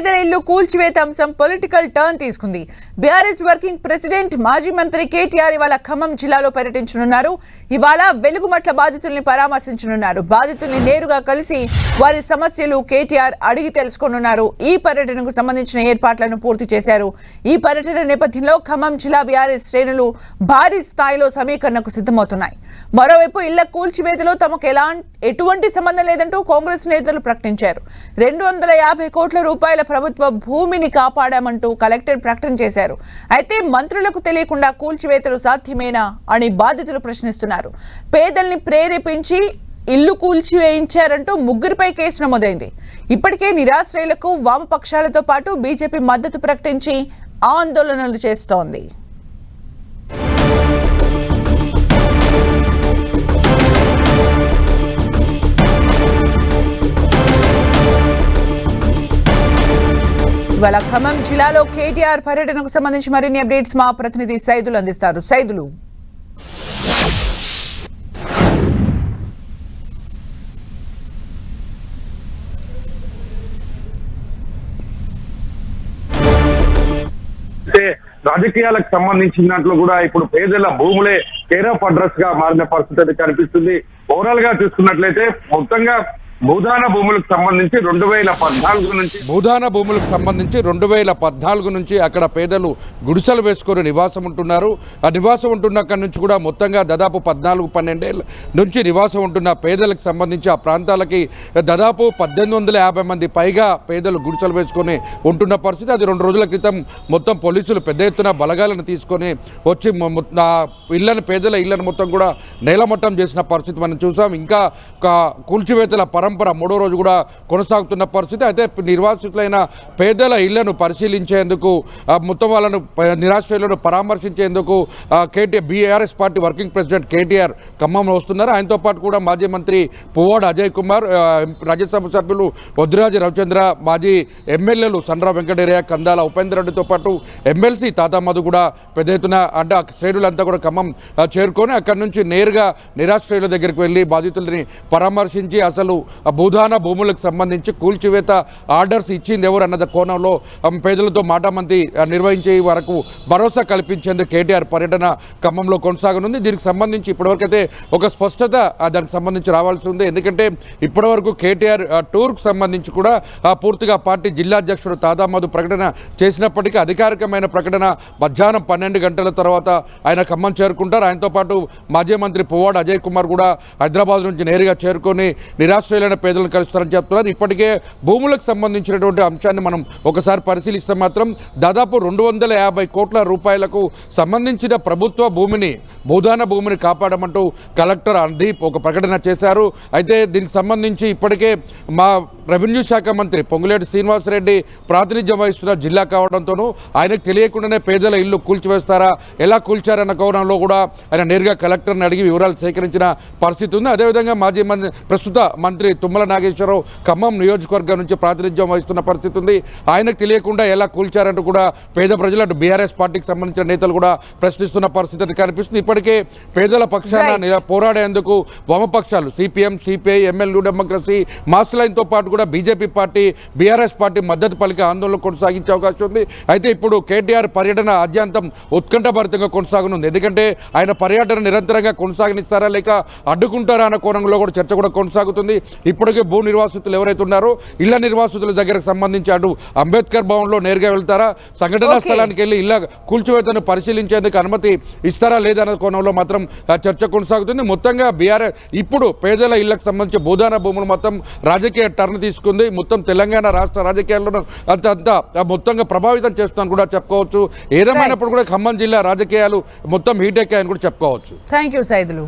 పేదల ఇల్లు కూల్చివేత అంశం పొలిటికల్ టర్న్ తీసుకుంది. బీఆర్ఎస్ వర్కింగ్ ప్రెసిడెంట్ మాజీ మంత్రి కేటీఆర్ ఇవాళ ఖమ్మం జిల్లాలో పర్యటించనున్నారు. ఇవాళ వెలుగుమట్ల బాధితుల్ని పరామర్శించనున్నారు. బాధితుల్ని నేరుగా కలిసి వారి సమస్యలు కేటీఆర్ అడిగి తెలుసుకోనున్నారు. ఈ పర్యటనకు సంబంధించిన ఏర్పాట్లను పూర్తి చేశారు. ఈ పర్యటన నేపథ్యంలో ఖమ్మం జిల్లా బీఆర్ఎస్ శ్రేణులు భారీ స్థాయిలో సమీకరణకు సిద్ధమవుతున్నాయి. మరోవైపు ఇళ్ల కూల్చివేతలో తమకు ఎటువంటి సంబంధం లేదంటూ కాంగ్రెస్ నేతలు ప్రకటించారు. 250 కోట్ల రూపాయల ప్రభుత్వ భూమిని కాపాడామంటూ కలెక్టర్ ప్రకటన చేశారు. అయితే మంత్రులకు తెలియకుండా కూల్చివేతలు సాధ్యమేనా అని బాధితులు ప్రశ్నిస్తున్నారు. పేదల్ని ప్రేరేపించి ఇల్లు కూల్చివేయించారంటూ ముగ్గురిపై కేసు నమోదైంది. ఇప్పటికే నిరాశ్రయులకు వామపక్షాలతో పాటు బీజేపీ మద్దతు ప్రకటించి ఆందోళనలు చేస్తోంది. ఇవాళ ఖమ్మం జిల్లాలో కేటీఆర్ పర్యటనకు సంబంధించి మరిన్ని అప్డేట్స్ మా ప్రతినిధి సైదులు అందిస్తారు. సైదులు, రాజకీయాలకు సంబంధించినట్లు కూడా ఇప్పుడు పేదల భూములే కేర్ ఆఫ్ అడ్రస్ గా మారిన పరిస్థితి కనిపిస్తుంది. ఓవరాల్ గా చూసుకున్నట్లయితే మొత్తంగా భూదాన భూములకు సంబంధించి 2014 నుంచి అక్కడ పేదలు గుడిసెలు వేసుకొని నివాసం ఉంటున్నారు. ఆ నివాసం ఉంటున్న అక్కడి నుంచి కూడా మొత్తంగా దాదాపు 14-12 ఏళ్ళ నుంచి నివాసం ఉంటున్న పేదలకు సంబంధించి ఆ ప్రాంతాలకి దాదాపు 1850 మంది పైగా పేదలు గుడిసెలు వేసుకొని ఉంటున్న పరిస్థితి. అది 2 రోజుల క్రితం మొత్తం పోలీసులు పెద్ద ఎత్తున బలగాలను తీసుకొని వచ్చి పేదల ఇళ్లను మొత్తం కూడా నేలమట్టం చేసిన పరిస్థితి మనం చూసాం. ఇంకా కూల్చివేతల పరంపర 3వ రోజు కూడా కొనసాగుతున్న పరిస్థితి. అయితే నిర్వాసితులైన పేదల ఇళ్లను పరిశీలించేందుకు మొత్తం వాళ్ళను నిరాశ్రయులను పరామర్శించేందుకు BRS party working president KTR ఖమ్మంలో వస్తున్నారు. ఆయనతో పాటు కూడా మాజీ మంత్రి పువ్వాడ అజయ్ కుమార్, రాజ్యసభ సభ్యులు వద్దిరాజు రవిచంద్ర, మాజీ ఎమ్మెల్యేలు సండ్ర వెంకటేరయ్య, కందాల ఉపేందర్ రెడ్డితో పాటు ఎమ్మెల్సీ తాతా మధు కూడా పెద్ద ఎత్తున అంటే శ్రేణులంతా కూడా ఖమ్మం చేరుకొని అక్కడి నుంచి నేరుగా నిరాశ్రయుల దగ్గరికి వెళ్ళి బాధితులని పరామర్శించి అసలు భూదాన భూములకు సంబంధించి కూల్చివేత ఆర్డర్స్ ఇచ్చింది ఎవరు అన్నది కోణంలో పేదలతో మాటామంతి నిర్వహించే వరకు భరోసా కల్పించేందుకు కేటీఆర్ పర్యటన ఖమ్మంలో కొనసాగనుంది. దీనికి సంబంధించి ఇప్పటివరకైతే ఒక స్పష్టత దానికి సంబంధించి రావాల్సి ఉంది. ఎందుకంటే ఇప్పటివరకు కేటీఆర్ టూర్కు సంబంధించి కూడా పూర్తిగా పార్టీ జిల్లా అధ్యక్షుడు తాతా మధు ప్రకటన చేసినప్పటికీ అధికారికమైన ప్రకటన మధ్యాహ్నం 12 గంటల తర్వాత ఆయన ఖమ్మం చేరుకుంటారు. ఆయనతో పాటు మాజీ మంత్రి పువ్వాడ అజయ్ కుమార్ కూడా హైదరాబాద్ నుంచి నేరుగా చేరుకొని నిరాశ్రయులైన పేదలను కలుస్తారని చెప్తున్నారు. ఇప్పటికే భూములకు సంబంధించినటువంటి అంశాన్ని మనం ఒకసారి పరిశీలిస్తే మాత్రం దాదాపు 250 కోట్ల రూపాయలకు సంబంధించిన ప్రభుత్వ భూదాన భూమిని కాపాడమంటూ కలెక్టర్ అందీప్ ఒక ప్రకటన చేశారు. అయితే దీనికి సంబంధించి ఇప్పటికే మా రెవెన్యూ శాఖ మంత్రి పొంగులేటి శ్రీనివాసరెడ్డి ప్రాతినిధ్యం వహిస్తున్న జిల్లా కావడంతోనూ ఆయనకు తెలియకుండానే పేదల ఇల్లు కూల్చివేస్తారా, ఎలా కూల్చారన్న కోణంలో కూడా ఆయన నేరుగా కలెక్టర్ని అడిగి వివరాలు సేకరించిన పరిస్థితి ఉంది. అదేవిధంగా ప్రస్తుత మంత్రి తుమ్మల నాగేశ్వరరావు ఖమ్మం నియోజకవర్గం నుంచి ప్రాతినిధ్యం వహిస్తున్న పరిస్థితి ఉంది. ఆయనకు తెలియకుండా ఎలా కూల్చారంటూ కూడా పేద ప్రజలు అటు బీఆర్ఎస్ పార్టీకి సంబంధించిన నేతలు కూడా ప్రశ్నిస్తున్న పరిస్థితి కనిపిస్తుంది. ఇప్పటికే పేదల పక్షాన పోరాడేందుకు వామపక్షాలు CPM, CPI, ML democracy, mass లైన్తో పాటు కూడా బీజేపీ పార్టీ, బీఆర్ఎస్ పార్టీ మద్దతు పలికి ఆందోళన కొనసాగించే అవకాశం ఉంది. అయితే ఇప్పుడు కేటీఆర్ పర్యటన ఆద్యంతం ఉత్కంఠభరితంగా కొనసాగనుంది. ఎందుకంటే ఆయన పర్యటన నిరంతరంగా కొనసాగనిస్తారా లేక అడ్డుకుంటారా అన్న కోణంలో కూడా చర్చ కూడా కొనసాగుతుంది. ఇప్పటికే భూ నిర్వాసితులు ఎవరైతే ఉన్నారో ఇళ్ల నిర్వాసితుల దగ్గరకు సంబంధించి అటు అంబేద్కర్ భవన్లో నేరుగా వెళ్తారా, సంఘటనా స్థలానికి వెళ్ళి ఇళ్ల కూల్చివేతను పరిశీలించేందుకు అనుమతి ఇస్తారా లేదన్న కోణంలో మాత్రం చర్చ కొనసాగుతుంది. మొత్తంగా బీఆర్ఎస్ ఇప్పుడు పేదల ఇళ్లకు సంబంధించి భూదాన భూములు మొత్తం రాజకీయ టర్న్ తీసుకుంది. మొత్తం తెలంగాణ రాష్ట్ర రాజకీయాలను అంతా మొత్తంగా ప్రభావితం చేస్తుందని కూడా చెప్పుకోవచ్చు. ఏదేమైనప్పుడు కూడా ఖమ్మం జిల్లా రాజకీయాలు మొత్తం హీట్ ఎక్కాయని కూడా చెప్పుకోవచ్చు. Thank you Saidulu.